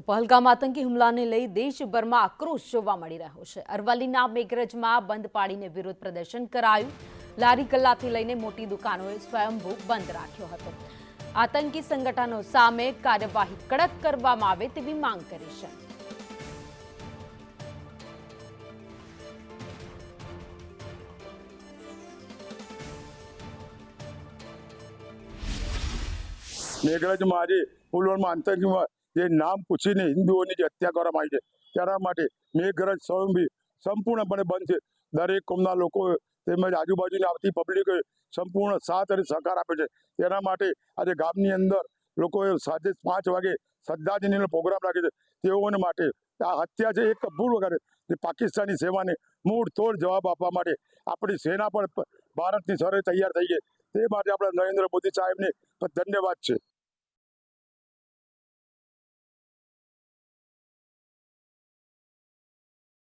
પહલગામ આતંકી હુમલાને લઈ દેશભરમાં આક્રોશ જોવા મળી રહ્યો છે। અરવલ્લીના મેઘરજમાં બંધ પાડીને વિરોધ પ્રદર્શન કરાયું। લારી ગલ્લાથી લઈને મોટી દુકાનોએ સ્વયંભૂ બંધ રાખ્યો હતો। આતંકી સંગઠનો સામે કાર્યવાહી કડક કરવામાં આવે તેવી માંગ કરી છે। મેઘરજમાં આજે પુલવામા આતંકીમાં જે નામ પૂછીને હિન્દુઓની જે હત્યા કરવામાં આવી છે તેના માટે મેઘરજ સંપૂર્ણપણે બંધ છે। દરેક કોમના લોકો તેમજ આજુબાજુની આવતી પબ્લિકે સંપૂર્ણ સાથ અને સહકાર આપે છે। તેના માટે આજે ગામની અંદર લોકોએ સાંજે 5 વાગે શ્રદ્ધાંજલિનો પ્રોગ્રામ રાખે છે। તેઓને માટે આ હત્યા છે એક ભૂલ વગર જે પાકિસ્તાની સેનાને મૂળ તોડ જવાબ આપવા માટે આપણી સેના પણ ભારતની સરહદે તૈયાર થઈ ગઈ। તે માટે આપણા નરેન્દ્ર મોદી સાહેબને ધન્યવાદ છે।